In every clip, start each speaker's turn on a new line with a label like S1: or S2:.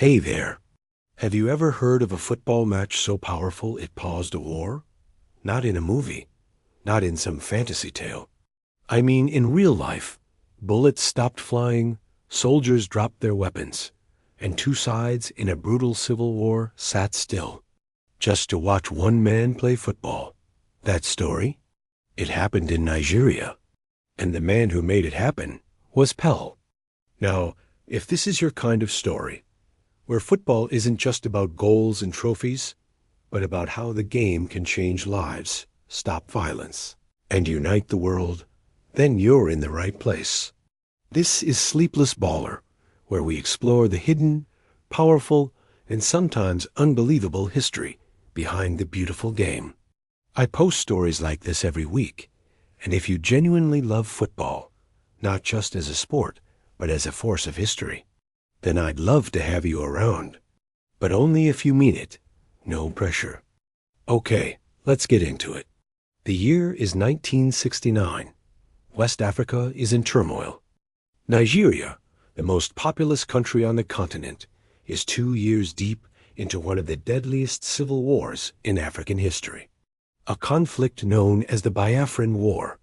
S1: Hey there. Have you ever heard of a football match so powerful it paused a war? Not in a movie, not in some fantasy tale. I mean in real life. Bullets stopped flying, soldiers dropped their weapons, and two sides in a brutal civil war sat still, just to watch one man play football. That story? It happened in Nigeria, and the man who made it happen was Pelé. Now, if this is your kind of story, where football isn't just about goals and trophies, but about how the game can change lives, stop violence, and unite the world, then you're in the right place. This is Sleepless Baller, where we explore the hidden, powerful, and sometimes unbelievable history behind the beautiful game. I post stories like this every week, and if you genuinely love football, not just as a sport, but as a force of history, then I'd love to have you around. But only if you mean it. No pressure. Okay, let's get into it. The year is 1969. West Africa is in turmoil. Nigeria, the most populous country on the continent, is 2 years deep into one of the deadliest civil wars in African history. A conflict known as the Biafran War.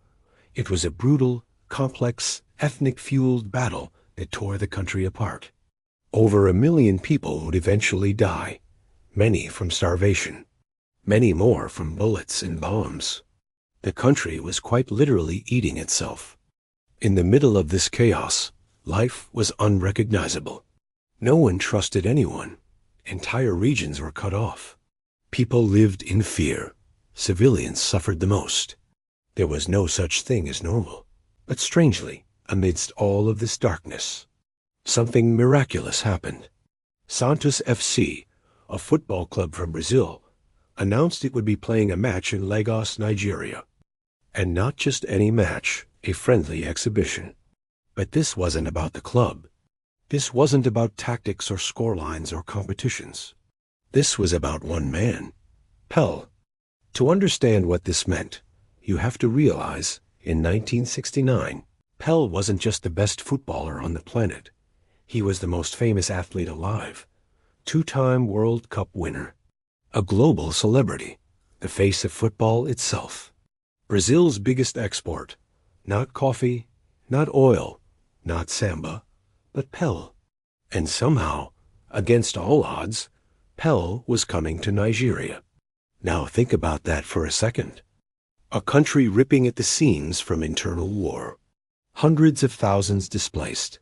S1: It was a brutal, complex, ethnic-fueled battle that tore the country apart. Over 1 million people would eventually die, many from starvation, many more from bullets and bombs. The country was quite literally eating itself. In the middle of this chaos, life was unrecognizable. No one trusted anyone. Entire regions were cut off. People lived in fear. Civilians suffered the most. There was no such thing as normal. But strangely, amidst all of this darkness, something miraculous happened. Santos FC, a football club from Brazil, announced it would be playing a match in Lagos, Nigeria. And not just any match, a friendly exhibition. But this wasn't about the club. This wasn't about tactics or scorelines or competitions. This was about one man, Pelé. To understand what this meant, you have to realize, in 1969, Pelé wasn't just the best footballer on the planet. He was the most famous athlete alive, 2-time World Cup winner, a global celebrity, the face of football itself. Brazil's biggest export, not coffee, not oil, not samba, but Pelé. And somehow, against all odds, Pelé was coming to Nigeria. Now think about that for a second. A country ripping at the seams from internal war. Hundreds of thousands displaced.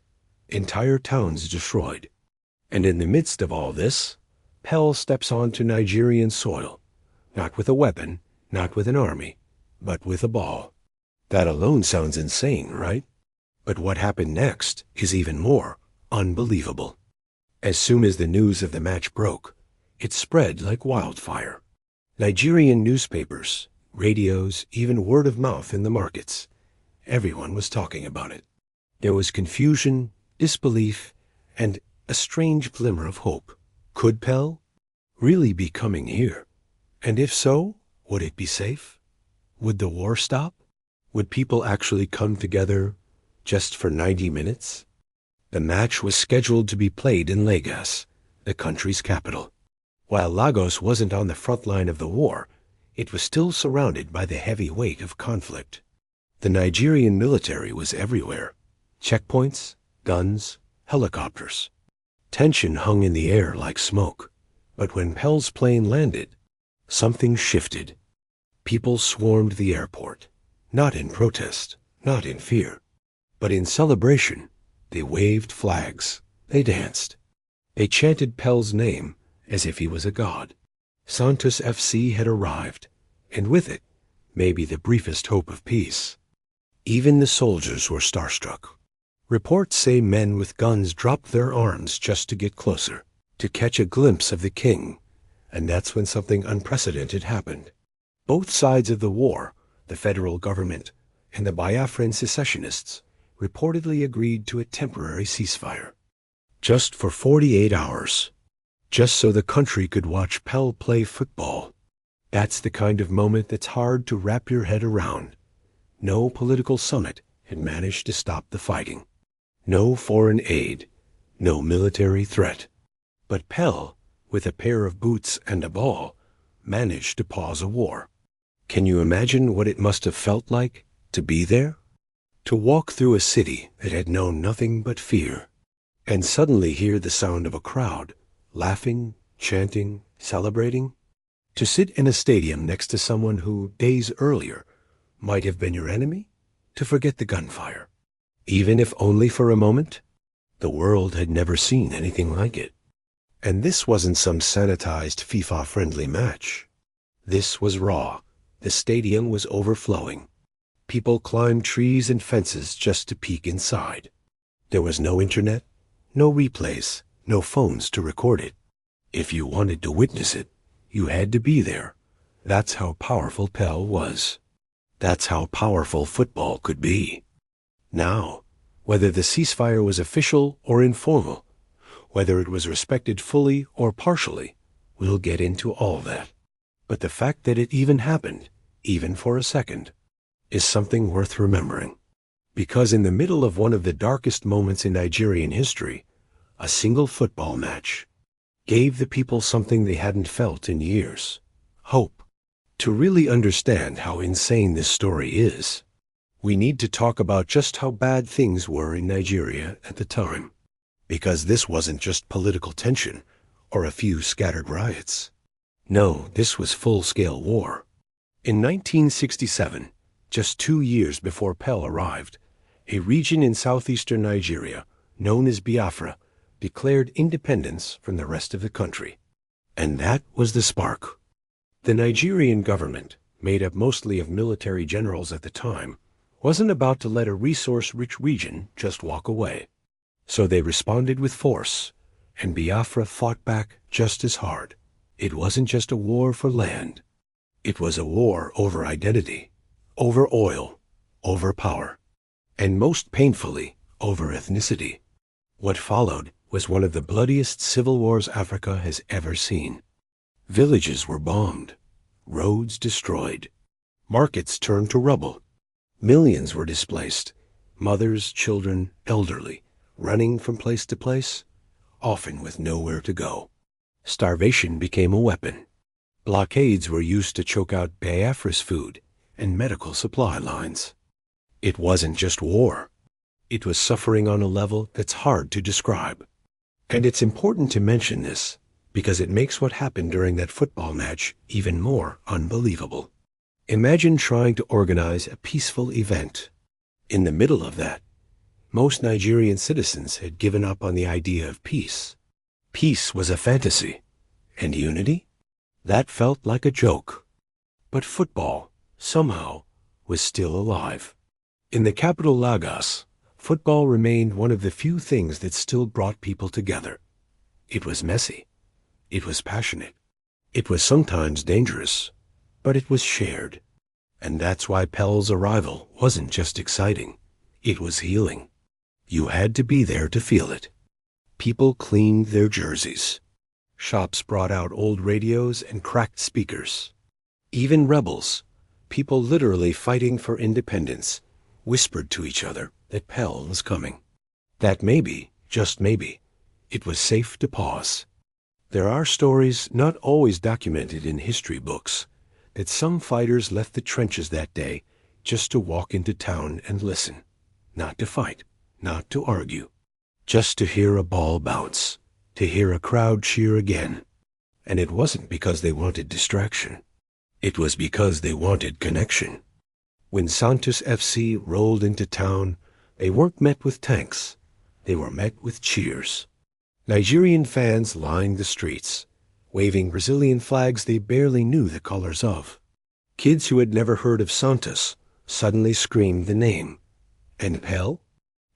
S1: Entire towns destroyed. And in the midst of all this, Pelé steps onto Nigerian soil, not with a weapon, not with an army, but with a ball. That alone sounds insane, right? But what happened next is even more unbelievable. As soon as the news of the match broke, it spread like wildfire. Nigerian newspapers, radios, even word of mouth in the markets. Everyone was talking about it. There was confusion, disbelief, and a strange glimmer of hope. Could Pelé really be coming here? And if so, would it be safe? Would the war stop? Would people actually come together just for 90 minutes? The match was scheduled to be played in Lagos, the country's capital. While Lagos wasn't on the front line of the war, it was still surrounded by the heavy weight of conflict. The Nigerian military was everywhere. Checkpoints, guns, helicopters. Tension hung in the air like smoke. But when Pelé's plane landed, something shifted. People swarmed the airport, not in protest, not in fear, but in celebration. They waved flags. They danced. They chanted Pelé's name as if he was a god. Santos FC had arrived, and with it, maybe the briefest hope of peace. Even the soldiers were starstruck. Reports say men with guns dropped their arms just to get closer, to catch a glimpse of the king, and that's when something unprecedented happened. Both sides of the war, the federal government and the Biafran secessionists, reportedly agreed to a temporary ceasefire. Just for 48 hours. Just so the country could watch Pelé play football. That's the kind of moment that's hard to wrap your head around. No political summit had managed to stop the fighting. No foreign aid. No military threat. But Pell, with a pair of boots and a ball, managed to pause a war. Can you imagine what it must have felt like to be there? To walk through a city that had known nothing but fear, and suddenly hear the sound of a crowd, laughing, chanting, celebrating? To sit in a stadium next to someone who, days earlier, might have been your enemy? To forget the gunfire, even if only for a moment? The world had never seen anything like it. And this wasn't some sanitized FIFA-friendly match. This was raw. The stadium was overflowing. People climbed trees and fences just to peek inside. There was no internet, no replays, no phones to record it. If you wanted to witness it, you had to be there. That's how powerful Pell was. That's how powerful football could be. Now, whether the ceasefire was official or informal, whether it was respected fully or partially, we'll get into all that. But the fact that it even happened, even for a second, is something worth remembering. Because in the middle of one of the darkest moments in Nigerian history, a single football match gave the people something they hadn't felt in years: hope. To really understand how insane this story is, we need to talk about just how bad things were in Nigeria at the time. Because this wasn't just political tension or a few scattered riots. No, this was full-scale war. In 1967, just 2 years before Pell arrived, a region in southeastern Nigeria, known as Biafra, declared independence from the rest of the country. And that was the spark. The Nigerian government, made up mostly of military generals at the time, wasn't about to let a resource-rich region just walk away. So they responded with force, and Biafra fought back just as hard. It wasn't just a war for land. It was a war over identity, over oil, over power, and most painfully, over ethnicity. What followed was one of the bloodiest civil wars Africa has ever seen. Villages were bombed, roads destroyed, markets turned to rubble. Millions were displaced, mothers, children, elderly, running from place to place, often with nowhere to go. Starvation became a weapon. Blockades were used to choke out Biafra's food and medical supply lines. It wasn't just war. It was suffering on a level that's hard to describe. And it's important to mention this because it makes what happened during that football match even more unbelievable. Imagine trying to organize a peaceful event. In the middle of that, most Nigerian citizens had given up on the idea of peace. Peace was a fantasy. And unity? That felt like a joke. But football, somehow, was still alive. In the capital Lagos, football remained one of the few things that still brought people together. It was messy. It was passionate. It was sometimes dangerous. But it was shared. And that's why Pell's arrival wasn't just exciting. It was healing. You had to be there to feel it. People cleaned their jerseys. Shops brought out old radios and cracked speakers. Even rebels, people literally fighting for independence, whispered to each other that Pell was coming. That maybe, just maybe, it was safe to pause. There are stories, not always documented in history books, that some fighters left the trenches that day just to walk into town and listen. Not to fight, not to argue. Just to hear a ball bounce, to hear a crowd cheer again. And it wasn't because they wanted distraction. It was because they wanted connection. When Santos FC rolled into town, they weren't met with tanks. They were met with cheers. Nigerian fans lined the streets, waving Brazilian flags they barely knew the colors of. Kids who had never heard of Santos suddenly screamed the name. And Pell?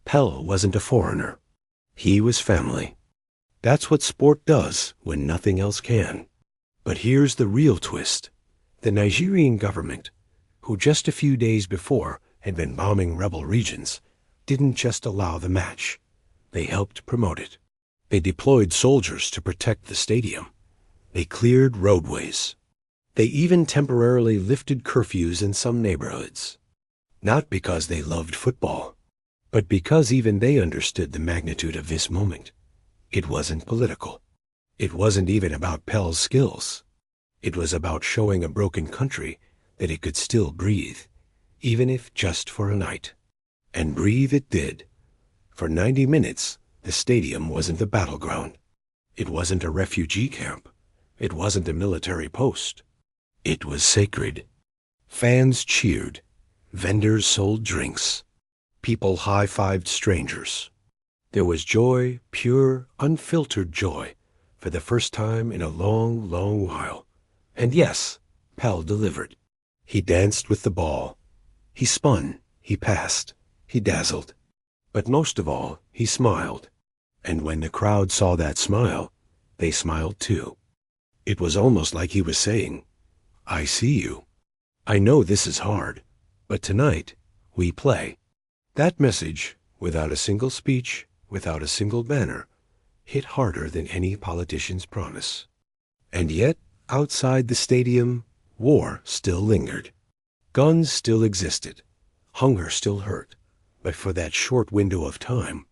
S1: Pell wasn't a foreigner. He was family. That's what sport does when nothing else can. But here's the real twist. The Nigerian government, who just a few days before had been bombing rebel regions, didn't just allow the match. They helped promote it. They deployed soldiers to protect the stadium. They cleared roadways. They even temporarily lifted curfews in some neighborhoods. Not because they loved football, but because even they understood the magnitude of this moment. It wasn't political. It wasn't even about Pell's skills. It was about showing a broken country that it could still breathe, even if just for a night. And breathe it did. For 90 minutes, the stadium wasn't a battleground. It wasn't a refugee camp. It wasn't a military post. It was sacred. Fans cheered. Vendors sold drinks. People high-fived strangers. There was joy, pure, unfiltered joy, for the first time in a long, long while. And yes, Pell delivered. He danced with the ball. He spun. He passed. He dazzled. But most of all, he smiled. And when the crowd saw that smile, they smiled too. It was almost like he was saying, "I see you. I know this is hard, but tonight we play." That message, without a single speech, without a single banner, hit harder than any politician's promise. And yet, outside the stadium, war still lingered. Guns still existed. Hunger still hurt. But for that short window of time,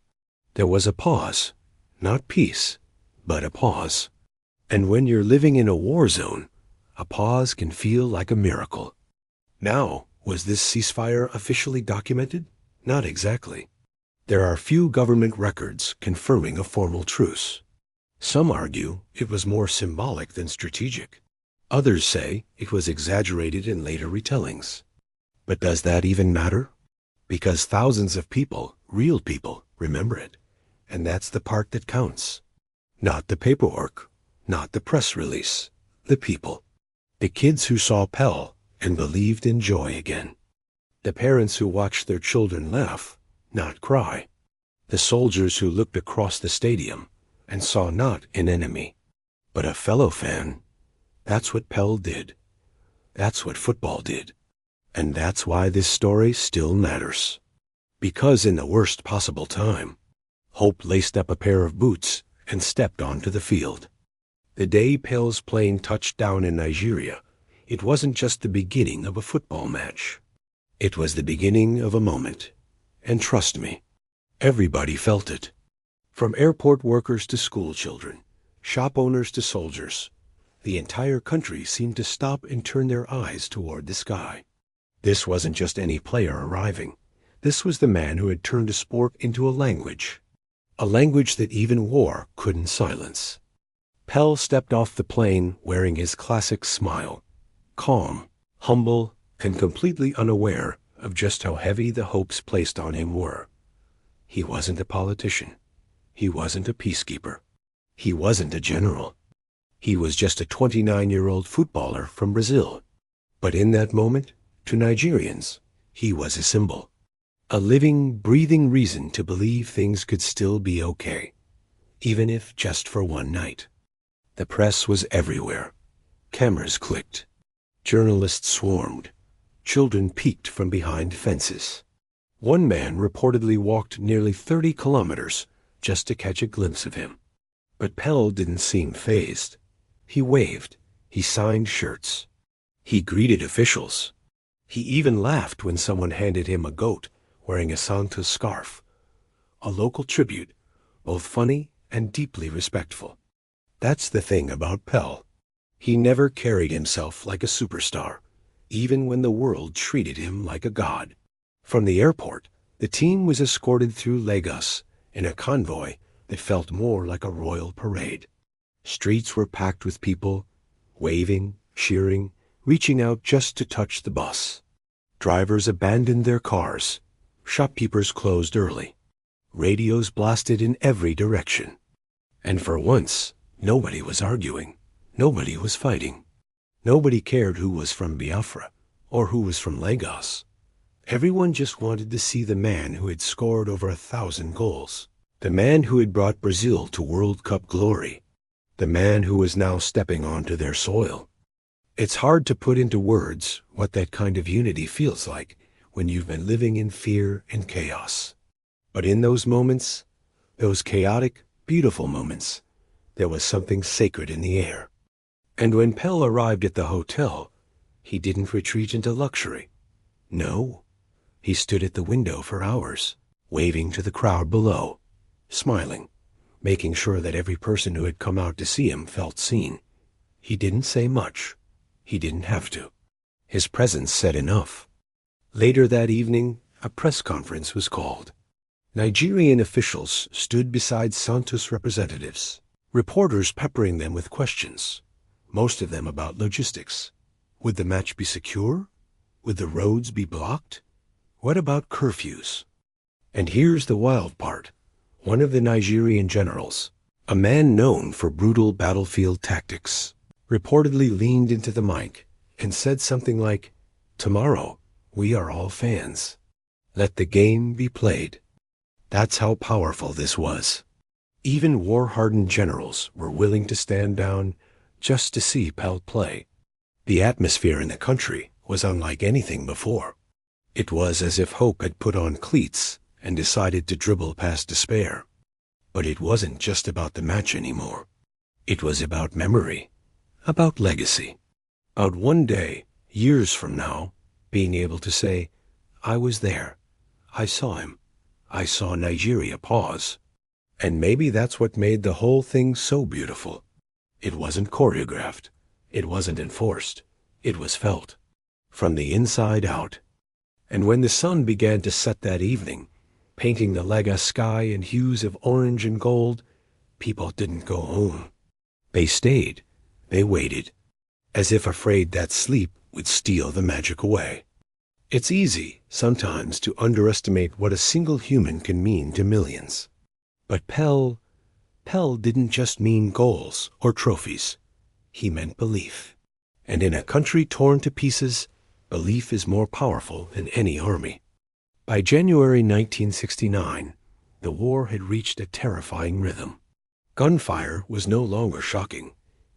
S1: there was a pause. Not peace, but a pause. And when you're living in a war zone, a pause can feel like a miracle. Now, was this ceasefire officially documented? Not exactly. There are few government records confirming a formal truce. Some argue it was more symbolic than strategic. Others say it was exaggerated in later retellings. But does that even matter? Because thousands of people, real people, remember it. And that's the part that counts. Not the paperwork, not the press release, the people. The kids who saw Pell and believed in joy again. The parents who watched their children laugh, not cry. The soldiers who looked across the stadium and saw not an enemy, but a fellow fan. That's what Pell did. That's what football did. And that's why this story still matters. Because in the worst possible time, hope laced up a pair of boots and stepped onto the field. The day Pell's plane touched down in Nigeria, it wasn't just the beginning of a football match. It was the beginning of a moment. And trust me, everybody felt it. From airport workers to school children, shop owners to soldiers, the entire country seemed to stop and turn their eyes toward the sky. This wasn't just any player arriving. This was the man who had turned a sport into a language that even war couldn't silence. Pell stepped off the plane wearing his classic smile, calm, humble, and completely unaware of just how heavy the hopes placed on him were. He wasn't a politician. He wasn't a peacekeeper. He wasn't a general. He was just a 29-year-old footballer from Brazil. But in that moment, to Nigerians, he was a symbol. A living, breathing reason to believe things could still be okay, even if just for one night. The press was everywhere. Cameras clicked. Journalists swarmed. Children peeked from behind fences. One man reportedly walked nearly 30 kilometers just to catch a glimpse of him. But Pell didn't seem fazed. He waved. He signed shirts. He greeted officials. He even laughed when someone handed him a goat wearing a Santos scarf. A local tribute, both funny and deeply respectful. That's the thing about Pell. He never carried himself like a superstar, even when the world treated him like a god. From the airport, the team was escorted through Lagos in a convoy that felt more like a royal parade. Streets were packed with people, waving, cheering, reaching out just to touch the bus. Drivers abandoned their cars. Shopkeepers closed early. Radios blasted in every direction. And for once, nobody was arguing. Nobody was fighting. Nobody cared who was from Biafra or who was from Lagos. Everyone just wanted to see the man who had scored over 1,000 goals. The man who had brought Brazil to World Cup glory. The man who was now stepping onto their soil. It's hard to put into words what that kind of unity feels like when you've been living in fear and chaos. But in those moments, those chaotic, beautiful moments, there was something sacred in the air. And when Pell arrived at the hotel, he didn't retreat into luxury. No, he stood at the window for hours, waving to the crowd below, smiling, making sure that every person who had come out to see him felt seen. He didn't say much. He didn't have to. His presence said enough. Later that evening, a press conference was called. Nigerian officials stood beside Santos representatives, reporters peppering them with questions, most of them about logistics. Would the match be secure? Would the roads be blocked? What about curfews? And here's the wild part. One of the Nigerian generals, a man known for brutal battlefield tactics, reportedly leaned into the mic and said something like, "Tomorrow, we are all fans. Let the game be played." That's how powerful this was. Even war-hardened generals were willing to stand down just to see Pelé play. The atmosphere in the country was unlike anything before. It was as if hope had put on cleats and decided to dribble past despair. But it wasn't just about the match anymore. It was about memory, about legacy, about one day, years from now, being able to say, "I was there. I saw him. I saw Nigeria pause." And maybe that's what made the whole thing so beautiful. It wasn't choreographed. It wasn't enforced. It was felt. From the inside out. And when the sun began to set that evening, painting the Lagos sky in hues of orange and gold, people didn't go home. They stayed. They waited, as if afraid that sleep would steal the magic away. It's easy, sometimes, to underestimate what a single human can mean to millions. But Pelé didn't just mean goals or trophies. He meant belief. And in a country torn to pieces, belief is more powerful than any army. By January 1969, the war had reached a terrifying rhythm. Gunfire was no longer shocking.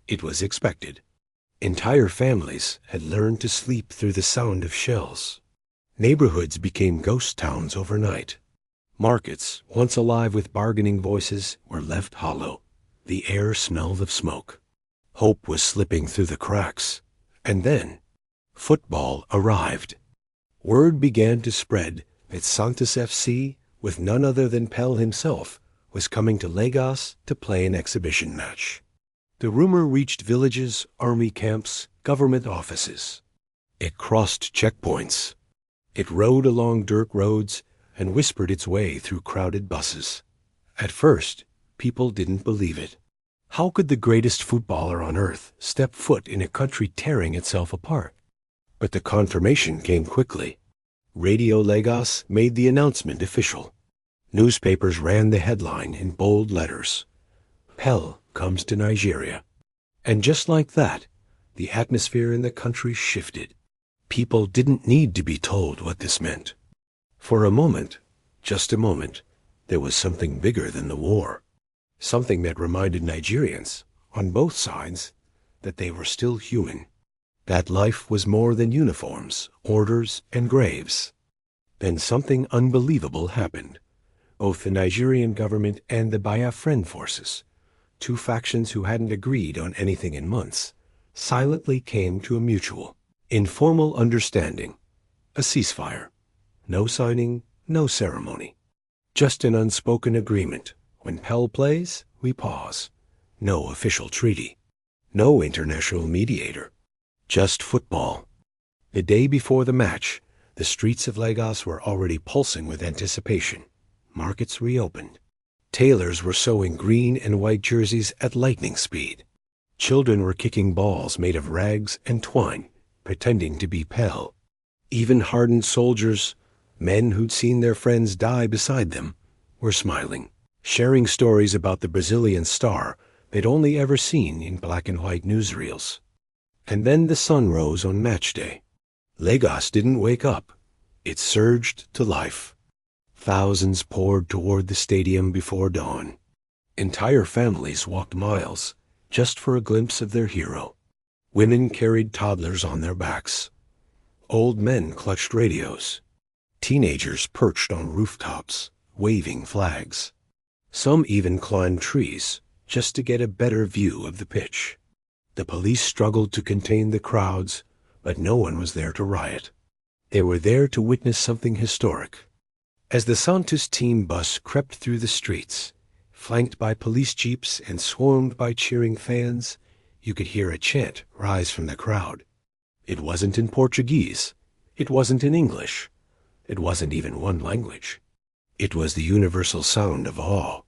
S1: It was expected. Entire families had learned to sleep through the sound of shells. Neighborhoods became ghost towns overnight. Markets, once alive with bargaining voices, were left hollow. The air smelled of smoke. Hope was slipping through the cracks. And then, football arrived. Word began to spread that Santos FC, with none other than Pelé himself, was coming to Lagos to play an exhibition match. The rumor reached villages, army camps, government offices. It crossed checkpoints. It rode along dirt roads and whispered its way through crowded buses. At first, people didn't believe it. How could the greatest footballer on earth step foot in a country tearing itself apart? But the confirmation came quickly. Radio Lagos made the announcement official. Newspapers ran the headline in bold letters. "Pelé comes to Nigeria." And just like that, the atmosphere in the country shifted. People didn't need to be told what this meant. For a moment, just a moment, there was something bigger than the war. Something that reminded Nigerians, on both sides, that they were still human. That life was more than uniforms, orders, and graves. Then something unbelievable happened. Both the Nigerian government and the Biafran forces, two factions who hadn't agreed on anything in months, silently came to a mutual, informal understanding. A ceasefire. No signing, no ceremony. Just an unspoken agreement. When Pelé plays, we pause. No official treaty. No international mediator. Just football. The day before the match, the streets of Lagos were already pulsing with anticipation. Markets reopened. Tailors were sewing green and white jerseys at lightning speed. Children were kicking balls made of rags and twine, pretending to be Pelé. Even hardened soldiers, men who'd seen their friends die beside them, were smiling, sharing stories about the Brazilian star they'd only ever seen in black and white newsreels. And then the sun rose on match day. Lagos didn't wake up. It surged to life. Thousands poured toward the stadium before dawn. Entire families walked miles just for a glimpse of their hero. Women carried toddlers on their backs. Old men clutched radios. Teenagers perched on rooftops, waving flags. Some even climbed trees just to get a better view of the pitch. The police struggled to contain the crowds, but no one was there to riot. They were there to witness something historic. As the Santos team bus crept through the streets, Flanked by police jeeps and swarmed by cheering fans, you could hear a chant rise from the crowd. It wasn't in Portuguese. It wasn't in English. It wasn't even one language. It was the universal sound of awe.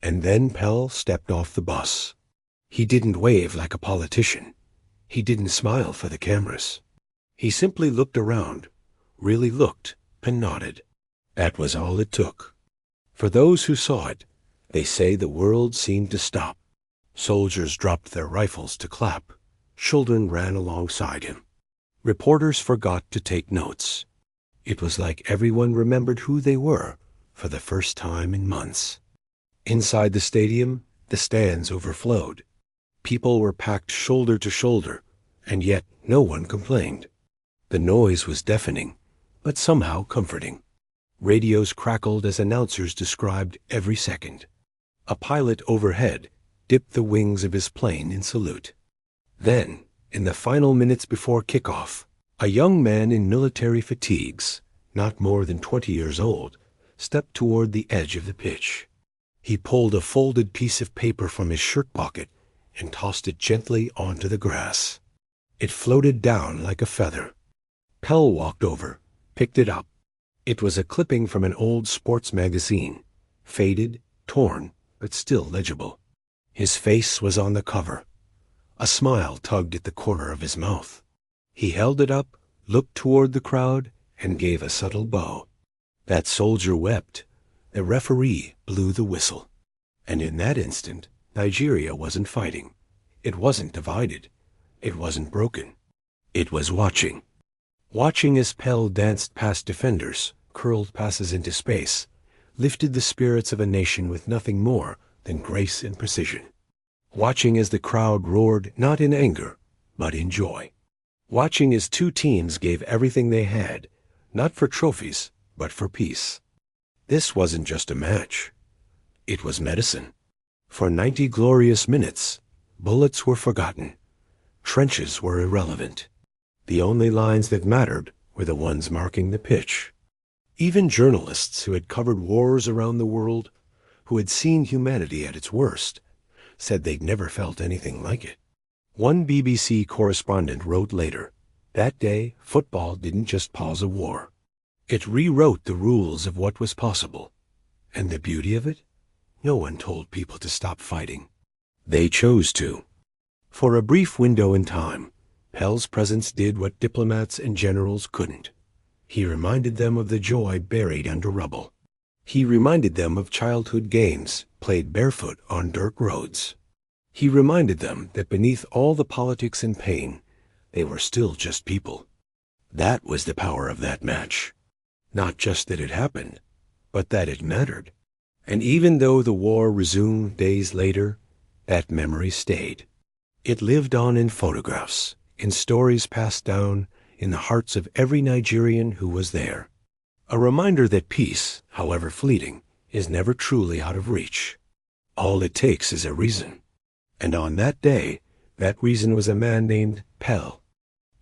S1: And then Pell stepped off the bus. He didn't wave like a politician. He didn't smile for the cameras. He simply looked around, really looked, and nodded. That was all it took. For those who saw it, they say the world seemed to stop. Soldiers dropped their rifles to clap. Children ran alongside him. Reporters forgot to take notes. It was like everyone remembered who they were for the first time in months. Inside the stadium, the stands overflowed. People were packed shoulder to shoulder, and yet no one complained. The noise was deafening, but somehow comforting. Radios crackled as announcers described every second. A pilot overhead dipped the wings of his plane in salute. Then, in the final minutes before kickoff, a young man in military fatigues, not more than 20 years old, stepped toward the edge of the pitch. He pulled a folded piece of paper from his shirt pocket and tossed it gently onto the grass. It floated down like a feather. Pell walked over, picked it up. It was a clipping from an old sports magazine, faded, torn, but still legible. His face was on the cover. A smile tugged at the corner of his mouth. He held it up, looked toward the crowd, and gave a subtle bow. That soldier wept. The referee blew the whistle. And in that instant, Nigeria wasn't fighting. It wasn't divided. It wasn't broken. It was watching. Watching as Pell danced past defenders, curled passes into space, lifted the spirits of a nation with nothing more than grace and precision. Watching as the crowd roared not in anger, but in joy. Watching as two teams gave everything they had, not for trophies, but for peace. This wasn't just a match. It was medicine. For 90 glorious minutes, bullets were forgotten. Trenches were irrelevant. The only lines that mattered were the ones marking the pitch. Even journalists who had covered wars around the world, who had seen humanity at its worst, said they'd never felt anything like it. One BBC correspondent wrote later, that day, football didn't just pause a war. It rewrote the rules of what was possible. And the beauty of it? No one told people to stop fighting. They chose to. For a brief window in time, Pell's presence did what diplomats and generals couldn't. He reminded them of the joy buried under rubble. He reminded them of childhood games played barefoot on dirt roads. He reminded them that beneath all the politics and pain, they were still just people. That was the power of that match. Not just that it happened, but that it mattered. And even though the war resumed days later, that memory stayed. It lived on in photographs, in stories passed down, in the hearts of every Nigerian who was there. A reminder that peace, however fleeting, is never truly out of reach. All it takes is a reason. And on that day, that reason was a man named Pell.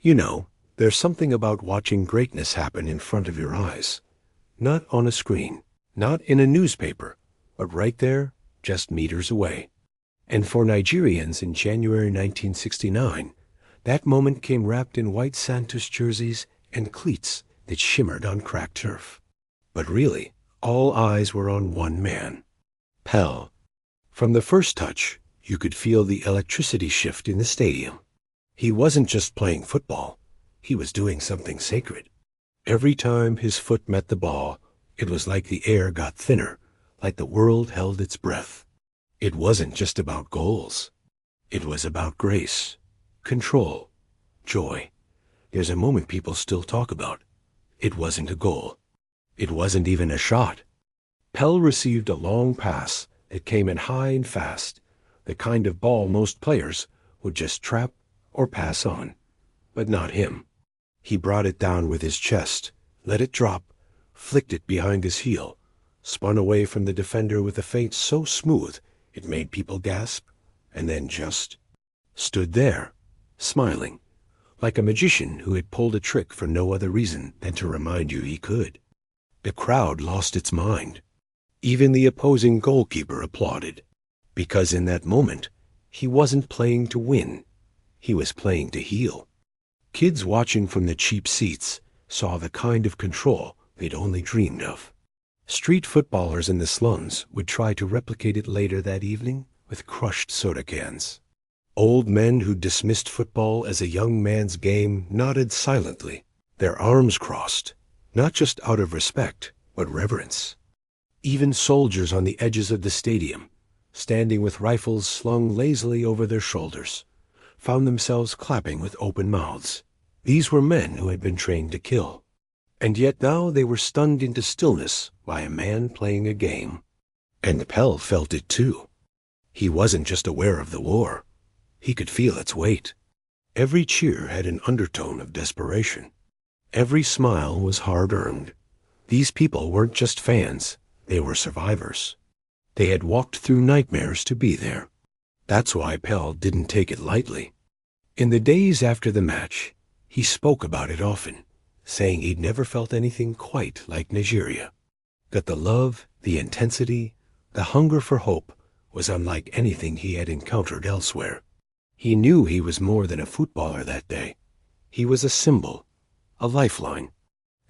S1: You know, there's something about watching greatness happen in front of your eyes. Not on a screen, not in a newspaper, but right there, just meters away. And for Nigerians in January 1969, that moment came wrapped in white Santos jerseys and cleats that shimmered on cracked turf. But really, all eyes were on one man, Pell. From the first touch, you could feel the electricity shift in the stadium. He wasn't just playing football. He was doing something sacred. Every time his foot met the ball, it was like the air got thinner, like the world held its breath. It wasn't just about goals. It was about grace, control, joy. There's a moment people still talk about. It wasn't a goal. It wasn't even a shot. Pell received a long pass that came in high and fast, the kind of ball most players would just trap or pass on. But not him. He brought it down with his chest, let it drop, flicked it behind his heel, spun away from the defender with a feint so smooth it made people gasp, and then just stood there, smiling, like a magician who had pulled a trick for no other reason than to remind you he could. The crowd lost its mind. Even the opposing goalkeeper applauded, because in that moment, he wasn't playing to win. He was playing to heal. Kids watching from the cheap seats saw the kind of control they'd only dreamed of. Street footballers in the slums would try to replicate it later that evening with crushed soda cans. Old men who dismissed football as a young man's game nodded silently, their arms crossed, not just out of respect, but reverence. Even soldiers on the edges of the stadium, standing with rifles slung lazily over their shoulders, found themselves clapping with open mouths. These were men who had been trained to kill. And yet now they were stunned into stillness by a man playing a game. And Pell felt it too. He wasn't just aware of the war. He could feel its weight. Every cheer had an undertone of desperation. Every smile was hard-earned. These people weren't just fans. They were survivors. They had walked through nightmares to be there. That's why Pell didn't take it lightly. In the days after the match, he spoke about it often, saying he'd never felt anything quite like Nigeria. That the love, the intensity, the hunger for hope was unlike anything he had encountered elsewhere. He knew he was more than a footballer that day. He was a symbol, a lifeline.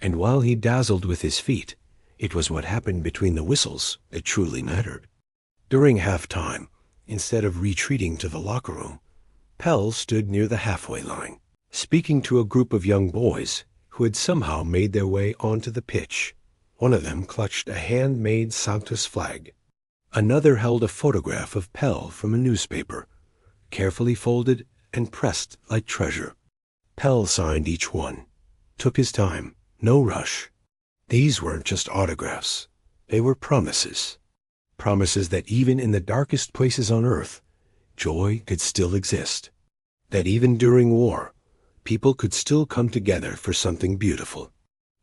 S1: And while he dazzled with his feet, it was what happened between the whistles that truly mattered. During halftime, instead of retreating to the locker room, Pell stood near the halfway line, speaking to a group of young boys who had somehow made their way onto the pitch. One of them clutched a handmade Santos flag. Another held a photograph of Pell from a newspaper, carefully folded and pressed like treasure. Pell signed each one, took his time, no rush. These weren't just autographs. They were promises. Promises that even in the darkest places on earth, joy could still exist. That even during war, people could still come together for something beautiful.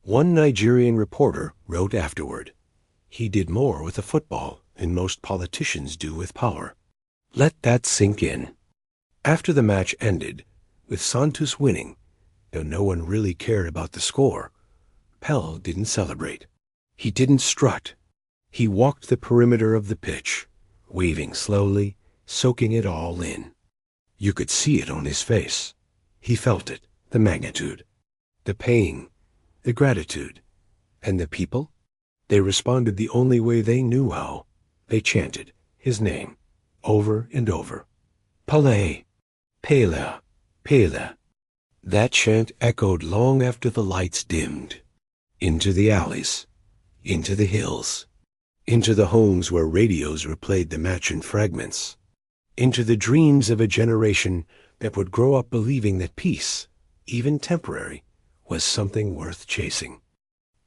S1: One Nigerian reporter wrote afterward, "He did more with a football than most politicians do with power." Let that sink in. After the match ended, with Santos winning, though no one really cared about the score, Pell didn't celebrate. He didn't strut. He walked the perimeter of the pitch, waving slowly, soaking it all in. You could see it on his face. He felt it, the magnitude, the pain, the gratitude. And the people? They responded the only way they knew how. They chanted his name over and over. Pelé, Pelé, Pelé. That chant echoed long after the lights dimmed. Into the alleys, into the hills, into the homes where radios replayed the match in fragments, into the dreams of a generation that would grow up believing that peace, even temporary, was something worth chasing.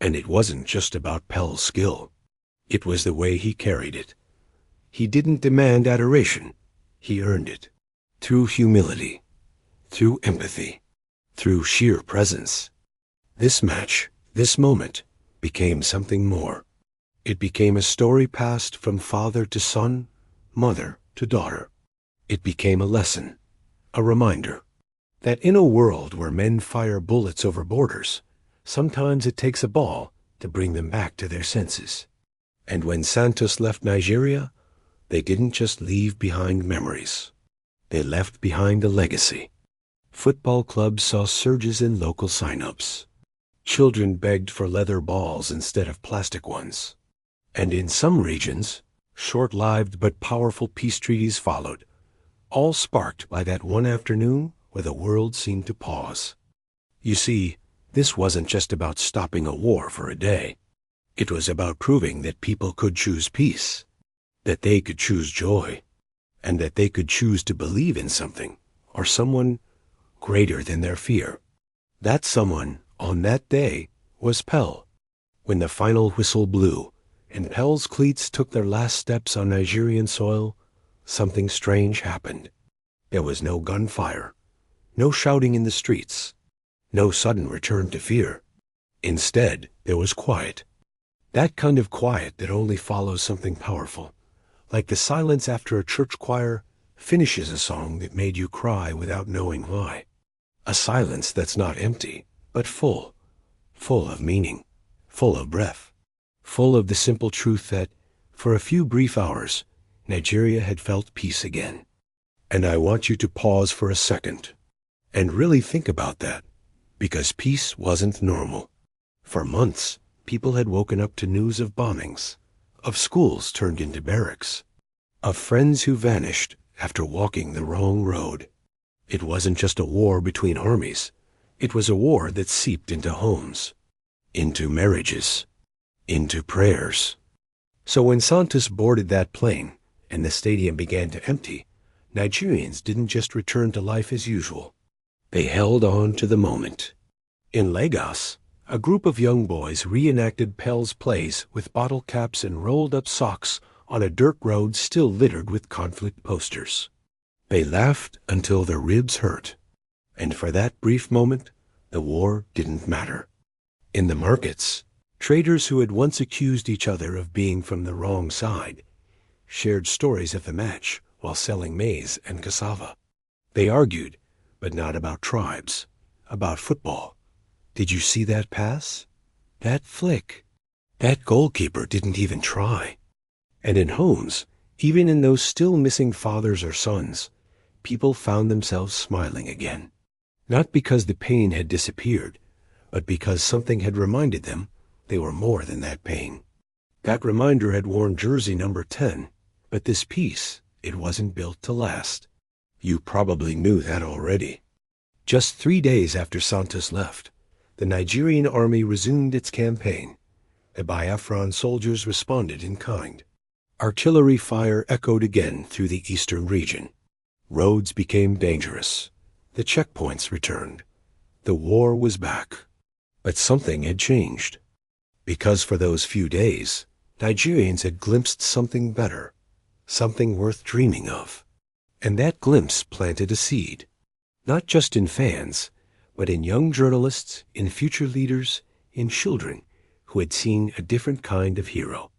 S1: And it wasn't just about Pell's skill. It was the way he carried it. He didn't demand adoration. He earned it. Through humility, through empathy, through sheer presence. This match, this moment, became something more. It became a story passed from father to son, mother to daughter. It became a lesson, a reminder, that in a world where men fire bullets over borders, sometimes it takes a ball to bring them back to their senses. And when Santos left Nigeria, they didn't just leave behind memories. They left behind a legacy. Football clubs saw surges in local sign-ups. Children begged for leather balls instead of plastic ones. And in some regions, short-lived but powerful peace treaties followed, all sparked by that one afternoon where the world seemed to pause. You see, this wasn't just about stopping a war for a day. It was about proving that people could choose peace, that they could choose joy, and that they could choose to believe in something or someone greater than their fear. That someone, on that day, was Pell. When the final whistle blew and Pell's cleats took their last steps on Nigerian soil, something strange happened. There was no gunfire, no shouting in the streets, no sudden return to fear. Instead, there was quiet. That kind of quiet that only follows something powerful, like the silence after a church choir finishes a song that made you cry without knowing why. A silence that's not empty, but full of meaning, full of breath, full of the simple truth that For a few brief hours, Nigeria had felt peace again. And I want you to pause for a second and really think about that, because peace wasn't normal. For months, people had woken up to news of bombings, of schools turned into barracks, of friends who vanished after walking the wrong road. It wasn't just a war between armies. It was a war that seeped into homes, into marriages, into prayers. So when Santos boarded that plane and the stadium began to empty, Nigerians didn't just return to life as usual. They held on to the moment. In Lagos, a group of young boys reenacted Pelé's plays with bottle caps and rolled-up socks on a dirt road still littered with conflict posters. They laughed until their ribs hurt. And for that brief moment, the war didn't matter. In the markets, traders who had once accused each other of being from the wrong side shared stories of the match while selling maize and cassava. They argued, but not about tribes, about football. Did you see that pass? That flick? That goalkeeper didn't even try. And in homes, even in those still missing fathers or sons, people found themselves smiling again. Not because the pain had disappeared, but because something had reminded them they were more than that pain. That reminder had worn jersey number 10, but this peace, it wasn't built to last. You probably knew that already. Just 3 days after Santos left, the Nigerian army resumed its campaign. The Biafran soldiers responded in kind. Artillery fire echoed again through the eastern region. Roads became dangerous. The checkpoints returned. The war was back. But something had changed. Because for those few days, Nigerians had glimpsed something better, something worth dreaming of. And that glimpse planted a seed, not just in fans, but in young journalists, in future leaders, in children who had seen a different kind of hero.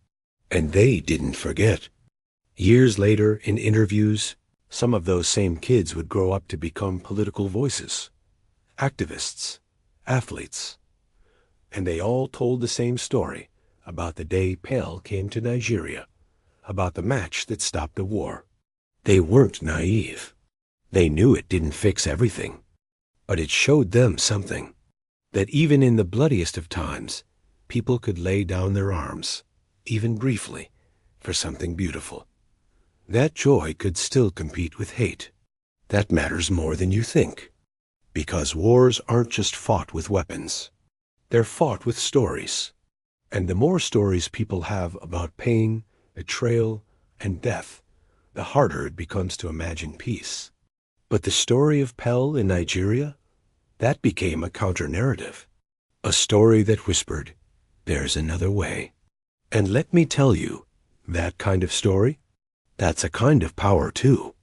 S1: And they didn't forget. Years later, in interviews, some of those same kids would grow up to become political voices, activists, athletes. And they all told the same story about the day Pelé came to Nigeria, about the match that stopped the war. They weren't naive. They knew it didn't fix everything, but it showed them something, that even in the bloodiest of times, people could lay down their arms, even briefly, for something beautiful. That joy could still compete with hate. That matters more than you think, because wars aren't just fought with weapons. They're fought with stories. And the more stories people have about pain, betrayal, and death, the harder it becomes to imagine peace. But the story of Pelé in Nigeria, that became a counter-narrative, a story that whispered, there's another way. And let me tell you, that kind of story, that's a kind of power too.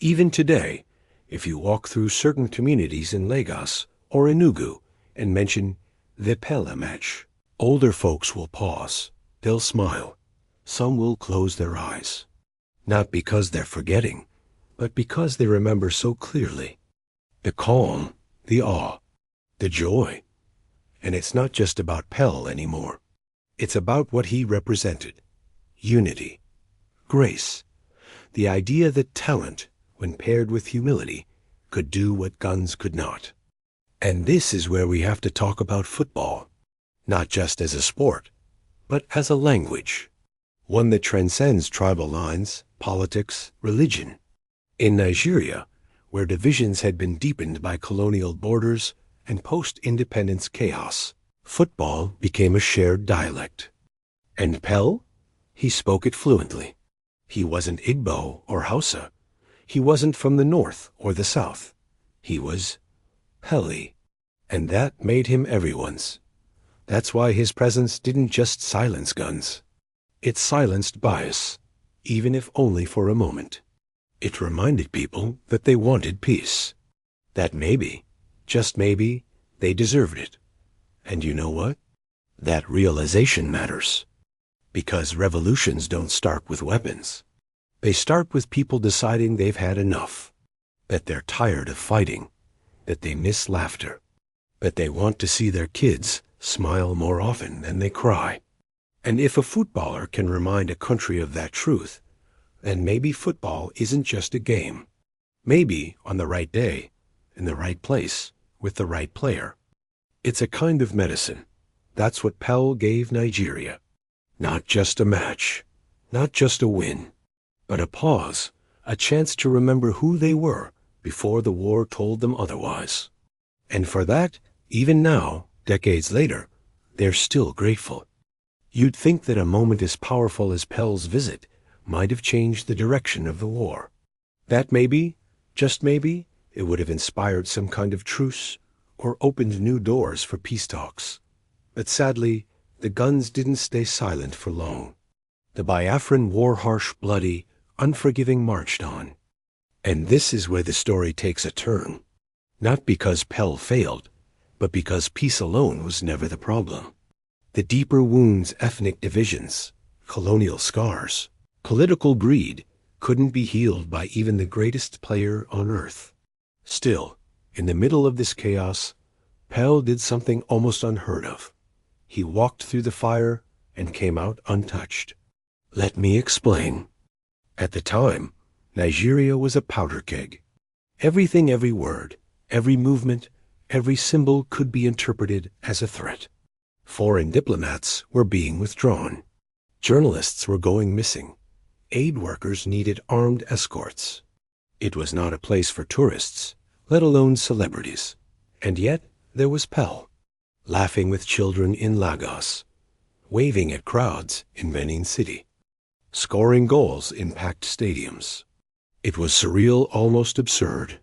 S1: Even today, if you walk through certain communities in Lagos or Enugu and mention the Pelé match, older folks will pause, they'll smile, some will close their eyes. Not because they're forgetting, but because they remember so clearly. The calm, the awe, the joy. And it's not just about Pelé anymore. It's about what he represented. Unity, grace, the idea that talent, when paired with humility, could do what guns could not. And this is where we have to talk about football, not just as a sport, but as a language, one that transcends tribal lines, politics, religion. In Nigeria, where divisions had been deepened by colonial borders and post-independence chaos, football became a shared dialect. And Pelé? He spoke it fluently. He wasn't Igbo or Hausa. He wasn't from the north or the south. He was Pelé. And that made him everyone's. That's why his presence didn't just silence guns. It silenced bias, even if only for a moment. It reminded people that they wanted peace. That maybe, just maybe, they deserved it. And you know what? That realization matters. Because revolutions don't start with weapons. They start with people deciding they've had enough, that they're tired of fighting, that they miss laughter, that they want to see their kids smile more often than they cry. And if a footballer can remind a country of that truth, then maybe football isn't just a game. Maybe, on the right day, in the right place, with the right player, it's a kind of medicine. That's what Pelé gave Nigeria. Not just a match, not just a win, but a pause, a chance to remember who they were before the war told them otherwise. And for that, even now, decades later, they're still grateful. You'd think that a moment as powerful as Pelé's visit might have changed the direction of the war. That maybe, just maybe, it would have inspired some kind of truce or opened new doors for peace talks. But sadly, the guns didn't stay silent for long. The Biafran war-harsh, bloody, unforgiving marched on. And this is where the story takes a turn. Not because Pelé failed, but because peace alone was never the problem. The deeper wounds, ethnic divisions, colonial scars, political greed couldn't be healed by even the greatest player on earth. Still, in the middle of this chaos, Pelé did something almost unheard of. He walked through the fire and came out untouched. Let me explain. At the time, Nigeria was a powder keg. Everything, every word, every movement, every symbol could be interpreted as a threat. Foreign diplomats were being withdrawn. Journalists were going missing. Aid workers needed armed escorts. It was not a place for tourists, let alone celebrities. And yet, there was Pelé, laughing with children in Lagos, waving at crowds in Benin City, scoring goals in packed stadiums. It was surreal, almost absurd.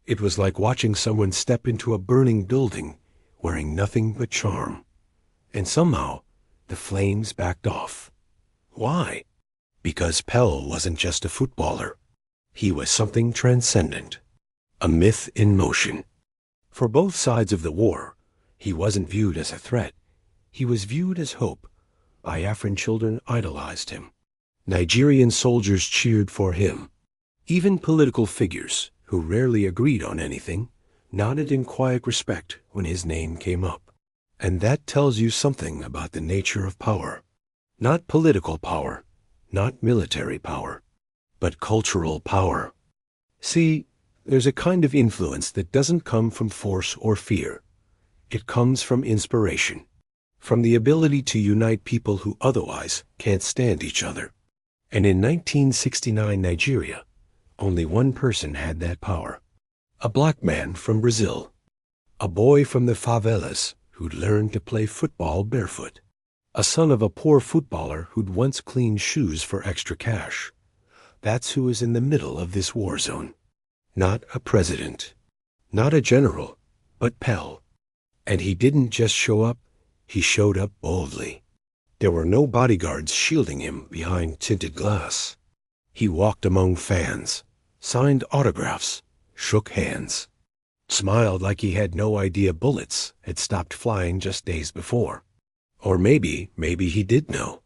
S1: It was like watching someone step into a burning building wearing nothing but charm. And somehow, the flames backed off. Why? Because Pelé wasn't just a footballer. He was something transcendent, a myth in motion. For both sides of the war, he wasn't viewed as a threat. He was viewed as hope. Biafran children idolized him. Nigerian soldiers cheered for him. Even political figures, who rarely agreed on anything, nodded in quiet respect when his name came up. And that tells you something about the nature of power. Not political power, not military power, but cultural power. See, there's a kind of influence that doesn't come from force or fear. It comes from inspiration, from the ability to unite people who otherwise can't stand each other. And in 1969 Nigeria, only one person had that power. A black man from Brazil. A boy from the favelas who'd learned to play football barefoot. A son of a poor footballer who'd once cleaned shoes for extra cash. That's who is in the middle of this war zone. Not a president, not a general, but Pelé. And he didn't just show up, he showed up boldly. There were no bodyguards shielding him behind tinted glass. He walked among fans, signed autographs, shook hands, smiled like he had no idea bullets had stopped flying just days before. Or maybe he did know.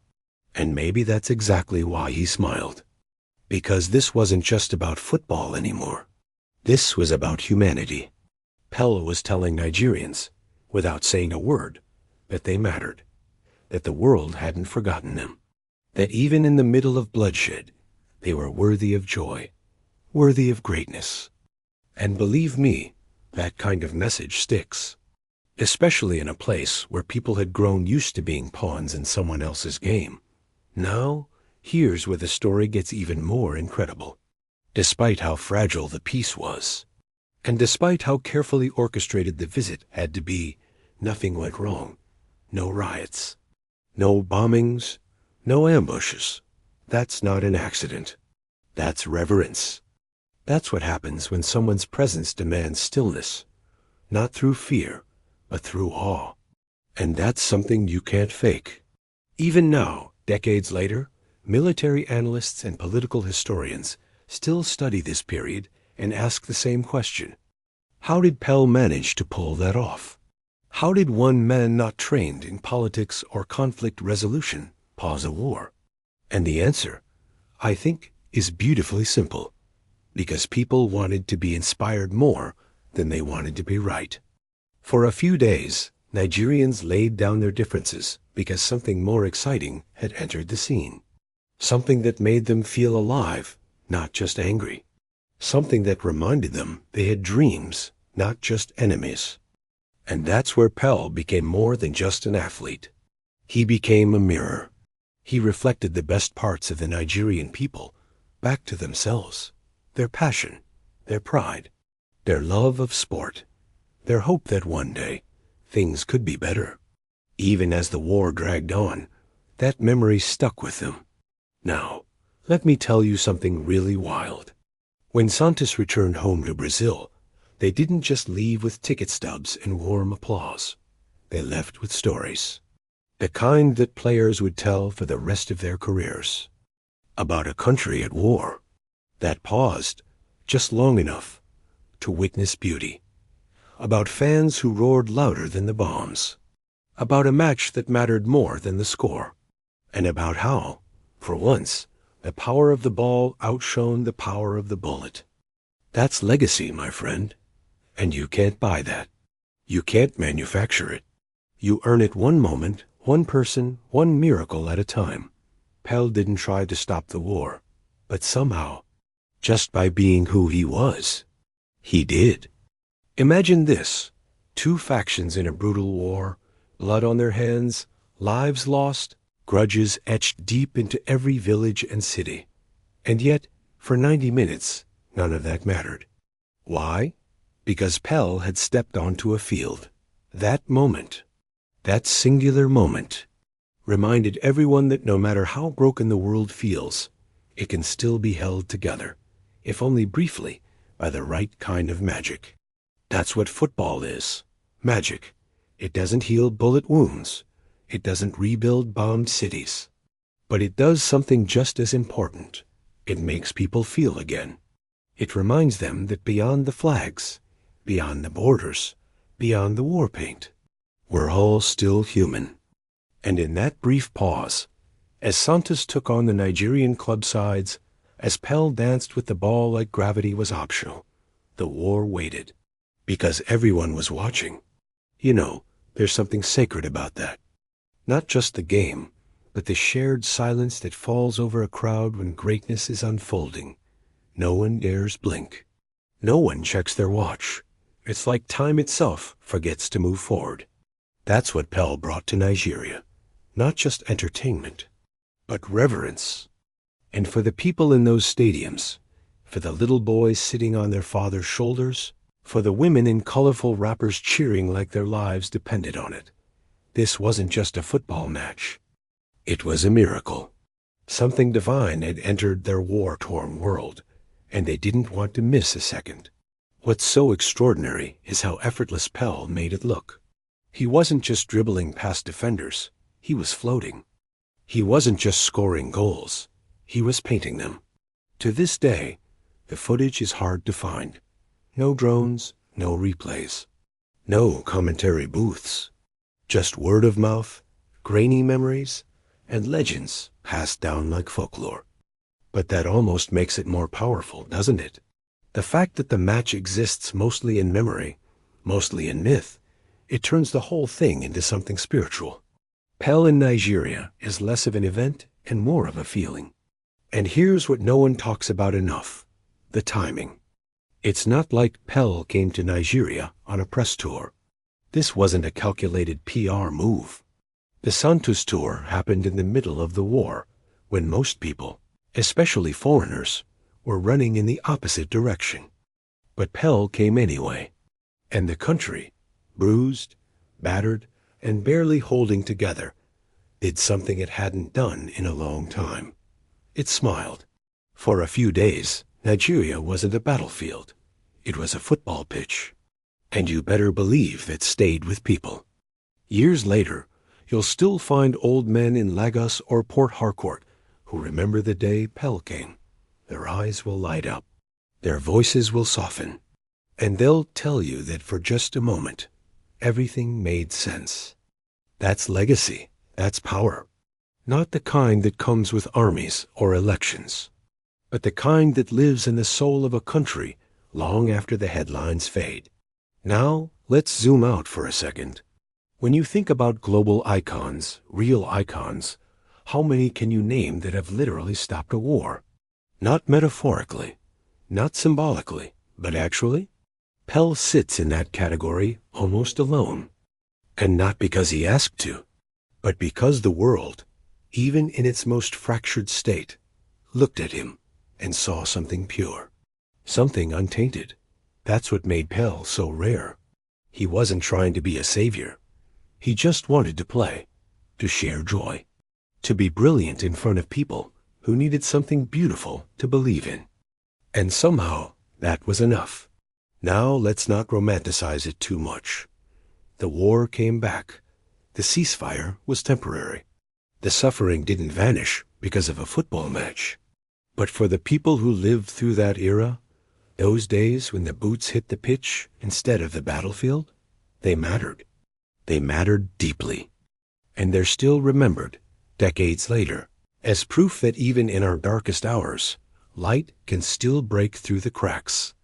S1: And maybe that's exactly why he smiled. Because this wasn't just about football anymore. This was about humanity. Pelé was telling Nigerians, without saying a word, that they mattered, that the world hadn't forgotten them, that even in the middle of bloodshed, they were worthy of joy, worthy of greatness. And believe me, that kind of message sticks, especially in a place where people had grown used to being pawns in someone else's game. Now, here's where the story gets even more incredible. Despite how fragile the peace was, and despite how carefully orchestrated the visit had to be, nothing went wrong. No riots, no bombings, no ambushes. That's not an accident. That's reverence. That's what happens when someone's presence demands stillness, not through fear, but through awe. And that's something you can't fake. Even now, decades later, military analysts and political historians still study this period and ask the same question. How did Pelé manage to pull that off? How did one man not trained in politics or conflict resolution pause a war? And the answer, I think, is beautifully simple. Because people wanted to be inspired more than they wanted to be right. For a few days, Nigerians laid down their differences because something more exciting had entered the scene. Something that made them feel alive, not just angry. Something that reminded them they had dreams, not just enemies. And that's where Pell became more than just an athlete. He became a mirror. He reflected the best parts of the Nigerian people back to themselves, their passion, their pride, their love of sport, their hope that one day things could be better. Even as the war dragged on, that memory stuck with them. Now, let me tell you something really wild. When Santos returned home to Brazil, they didn't just leave with ticket stubs and warm applause. They left with stories. The kind that players would tell for the rest of their careers. About a country at war that paused just long enough to witness beauty. About fans who roared louder than the bombs. About a match that mattered more than the score. And about how, for once, the power of the ball outshone the power of the bullet. That's legacy, my friend. And you can't buy that. You can't manufacture it. You earn it one moment, one person, one miracle at a time. Pell didn't try to stop the war, but somehow, just by being who he was, he did. Imagine this: two factions in a brutal war, blood on their hands, lives lost, grudges etched deep into every village and city. And yet, for 90 minutes, none of that mattered. Why? Because Pell had stepped onto a field. That moment, that singular moment, reminded everyone that no matter how broken the world feels, it can still be held together, if only briefly, by the right kind of magic. That's what football is. Magic. It doesn't heal bullet wounds. It doesn't rebuild bombed cities. But it does something just as important. It makes people feel again. It reminds them that beyond the flags, beyond the borders, beyond the war paint, we're all still human. And in that brief pause, as Santos took on the Nigerian club sides, as Pell danced with the ball like gravity was optional, the war waited. Because everyone was watching. You know, there's something sacred about that. Not just the game, but the shared silence that falls over a crowd when greatness is unfolding. No one dares blink. No one checks their watch. It's like time itself forgets to move forward. That's what Pell brought to Nigeria. Not just entertainment, but reverence. And for the people in those stadiums, for the little boys sitting on their father's shoulders, for the women in colorful wrappers cheering like their lives depended on it, this wasn't just a football match. It was a miracle. Something divine had entered their war-torn world, and they didn't want to miss a second. What's so extraordinary is how effortless Pell made it look. He wasn't just dribbling past defenders. He was floating. He wasn't just scoring goals. He was painting them. To this day, the footage is hard to find. No drones, no replays. No commentary booths. Just word of mouth, grainy memories, and legends passed down like folklore. But that almost makes it more powerful, doesn't it? The fact that the match exists mostly in memory, mostly in myth, it turns the whole thing into something spiritual. Pell in Nigeria is less of an event and more of a feeling. And here's what no one talks about enough: the timing. It's not like Pell came to Nigeria on a press tour. This wasn't a calculated PR move. The Santos tour happened in the middle of the war, when most people, especially foreigners, were running in the opposite direction. But Pell came anyway, and the country, bruised, battered, and barely holding together, did something it hadn't done in a long time. It smiled. For a few days, Nigeria wasn't a battlefield. It was a football pitch. And you better believe it stayed with people. Years later, you'll still find old men in Lagos or Port Harcourt who remember the day Pell came. Their eyes will light up. Their voices will soften. And they'll tell you that for just a moment, everything made sense. That's legacy. That's power. Not the kind that comes with armies or elections, but the kind that lives in the soul of a country long after the headlines fade. Now, let's zoom out for a second. When you think about global icons, real icons, how many can you name that have literally stopped a war? Not metaphorically, not symbolically, but actually? Pell sits in that category almost alone. And not because he asked to, but because the world, even in its most fractured state, looked at him and saw something pure, something untainted. That's what made Pell so rare. He wasn't trying to be a savior. He just wanted to play, to share joy, to be brilliant in front of people who needed something beautiful to believe in. And somehow that was enough. Now let's not romanticize it too much. The war came back. The ceasefire was temporary. The suffering didn't vanish because of a football match. But for the people who lived through that era, those days when the boots hit the pitch instead of the battlefield, they mattered. They mattered deeply. And they're still remembered, decades later, as proof that even in our darkest hours, light can still break through the cracks.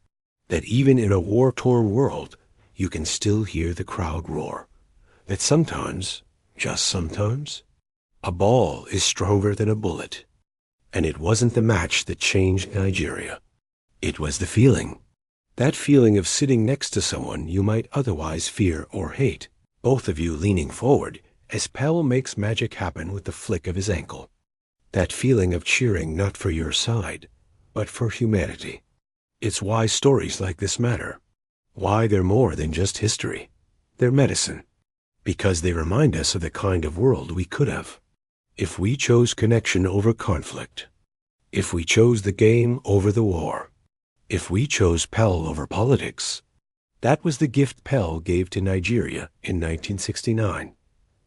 S1: That even in a war-torn world, you can still hear the crowd roar. That sometimes, just sometimes, a ball is stronger than a bullet. And it wasn't the match that changed Nigeria. It was the feeling. That feeling of sitting next to someone you might otherwise fear or hate, both of you leaning forward as Pell makes magic happen with the flick of his ankle. That feeling of cheering not for your side, but for humanity. It's why stories like this matter. Why they're more than just history. They're medicine. Because they remind us of the kind of world we could have. If we chose connection over conflict. If we chose the game over the war. If we chose Pell over politics. That was the gift Pell gave to Nigeria in 1969.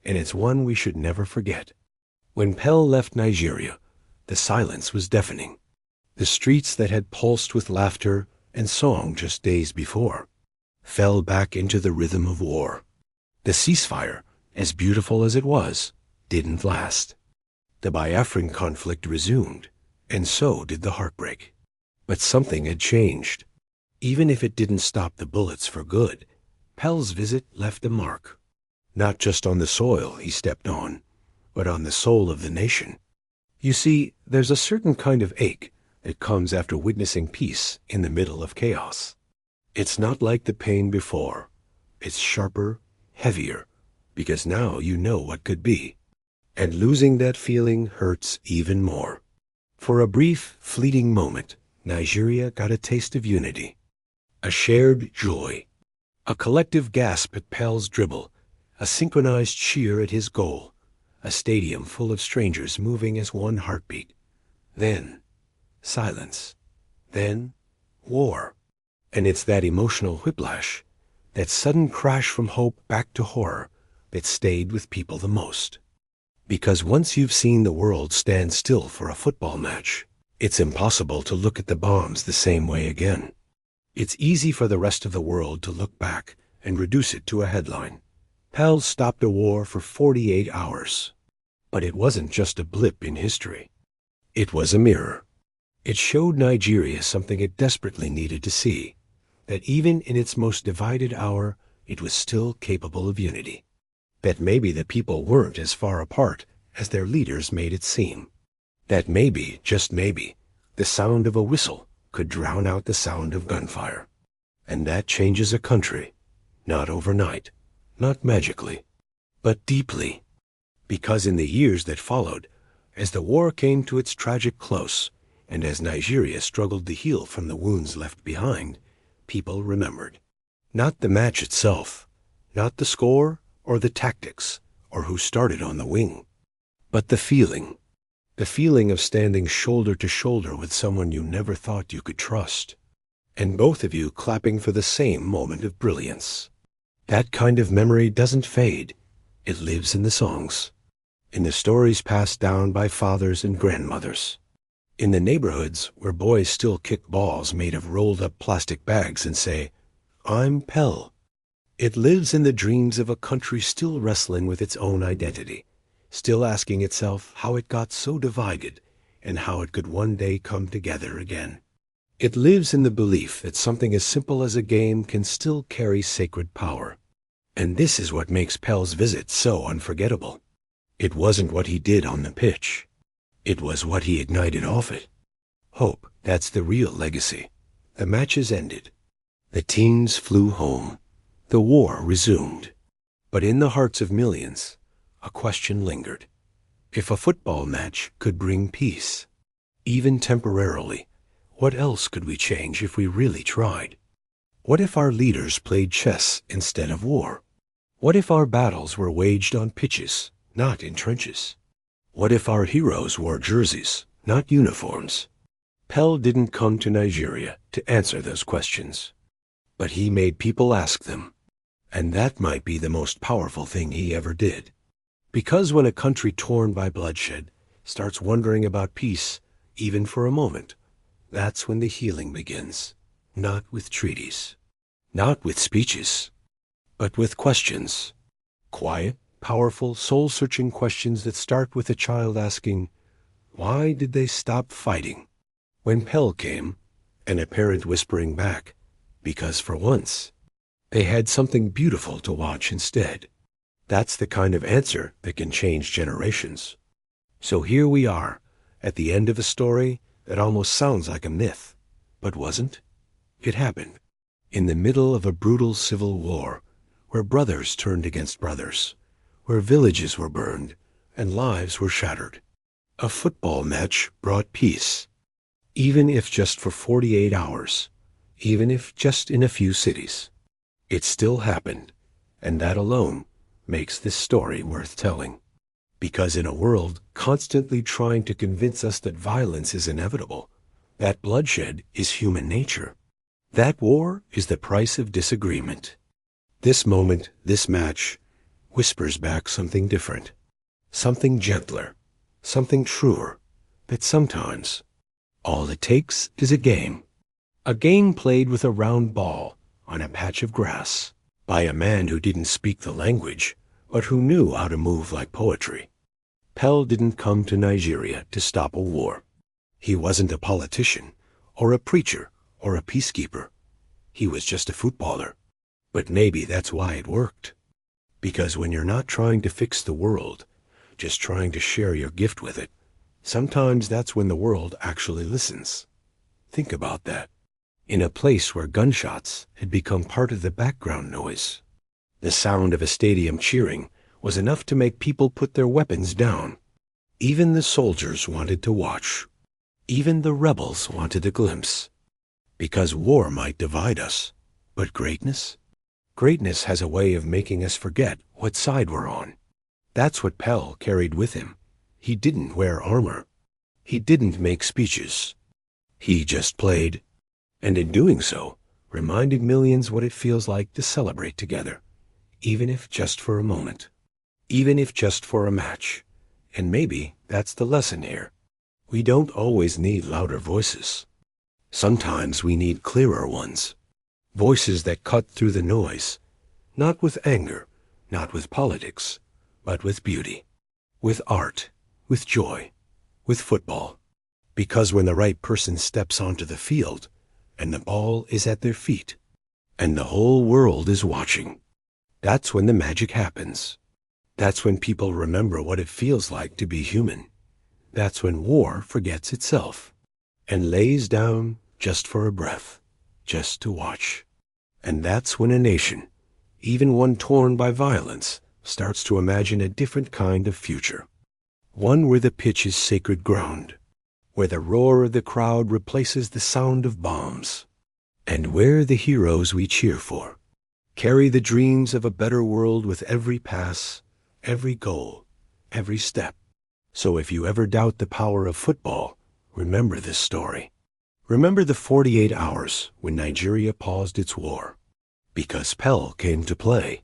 S1: And it's one we should never forget. When Pell left Nigeria, the silence was deafening. The streets that had pulsed with laughter and song just days before fell back into the rhythm of war. The ceasefire, as beautiful as it was, didn't last. The Biafran conflict resumed, and so did the heartbreak. But something had changed. Even if it didn't stop the bullets for good, Pell's visit left a mark. Not just on the soil he stepped on, but on the soul of the nation. You see, there's a certain kind of ache that comes after witnessing peace in the middle of chaos. It's not like the pain before. It's sharper, heavier, because now you know what could be. And losing that feeling hurts even more. For a brief, fleeting moment, Nigeria got a taste of unity. A shared joy. A collective gasp at Pell's dribble. A synchronized cheer at his goal. A stadium full of strangers moving as one heartbeat. Then, silence. Then, war. And it's that emotional whiplash, that sudden crash from hope back to horror, that stayed with people the most. Because once you've seen the world stand still for a football match, it's impossible to look at the bombs the same way again. It's easy for the rest of the world to look back and reduce it to a headline. Pell stopped a war for 48 hours. But it wasn't just a blip in history. It was a mirror. It showed Nigeria something it desperately needed to see, that even in its most divided hour, it was still capable of unity. That maybe the people weren't as far apart as their leaders made it seem. That maybe, just maybe, the sound of a whistle could drown out the sound of gunfire. And that changes a country, not overnight, not magically, but deeply. Because in the years that followed, as the war came to its tragic close, and as Nigeria struggled to heal from the wounds left behind, people remembered. Not the match itself, not the score or the tactics, or who started on the wing, but the feeling of standing shoulder to shoulder with someone you never thought you could trust, and both of you clapping for the same moment of brilliance. That kind of memory doesn't fade. It lives in the songs, in the stories passed down by fathers and grandmothers, in the neighborhoods where boys still kick balls made of rolled-up plastic bags and say, "I'm Pell." It lives in the dreams of a country still wrestling with its own identity, still asking itself how it got so divided and how it could one day come together again. It lives in the belief that something as simple as a game can still carry sacred power. And this is what makes Pel's visit so unforgettable. It wasn't what he did on the pitch. It was what he ignited off it. Hope, that's the real legacy. The matches ended. The teens flew home. The war resumed. But in the hearts of millions, a question lingered. If a football match could bring peace, even temporarily, what else could we change if we really tried? What if our leaders played chess instead of war? What if our battles were waged on pitches, not in trenches? What if our heroes wore jerseys, not uniforms? Pel didn't come to Nigeria to answer those questions, but he made people ask them. And that might be the most powerful thing he ever did. Because when a country torn by bloodshed starts wondering about peace, even for a moment, that's when the healing begins. Not with treaties, not with speeches, but with questions. Quiet, powerful, soul-searching questions that start with a child asking, why did they stop fighting? When Pel came, and a parent whispering back, because for once, they had something beautiful to watch instead. That's the kind of answer that can change generations. So here we are, at the end of a story that almost sounds like a myth, but wasn't. It happened, in the middle of a brutal civil war, where brothers turned against brothers, where villages were burned and lives were shattered. A football match brought peace, even if just for 48 hours, even if just in a few cities. It still happened, and that alone makes this story worth telling. Because in a world constantly trying to convince us that violence is inevitable, that bloodshed is human nature, that war is the price of disagreement, this moment, this match, whispers back something different, something gentler, something truer, that sometimes all it takes is a game played with a round ball on a patch of grass by a man who didn't speak the language, but who knew how to move like poetry. Pel didn't come to Nigeria to stop a war. He wasn't a politician, or a preacher, or a peacekeeper. He was just a footballer. But maybe that's why it worked. Because when you're not trying to fix the world, just trying to share your gift with it, sometimes that's when the world actually listens. Think about that. In a place where gunshots had become part of the background noise, the sound of a stadium cheering was enough to make people put their weapons down. Even the soldiers wanted to watch. Even the rebels wanted a glimpse. Because war might divide us, but greatness has a way of making us forget what side we're on. That's what Pel carried with him. He didn't wear armor. He didn't make speeches. He just played. And in doing so, reminded millions what it feels like to celebrate together, even if just for a moment, even if just for a match. And maybe that's the lesson here. We don't always need louder voices. Sometimes we need clearer ones, voices that cut through the noise, not with anger, not with politics, but with beauty, with art, with joy, with football. Because when the right person steps onto the field, and the ball is at their feet, and the whole world is watching, that's when the magic happens. That's when people remember what it feels like to be human. That's when war forgets itself and lays down just for a breath, just to watch. And that's when a nation, even one torn by violence, starts to imagine a different kind of future. One where the pitch is sacred ground, where the roar of the crowd replaces the sound of bombs, and where the heroes we cheer for carry the dreams of a better world with every pass, every goal, every step. So if you ever doubt the power of football, remember this story. Remember the 48 hours when Nigeria paused its war, because Pel came to play.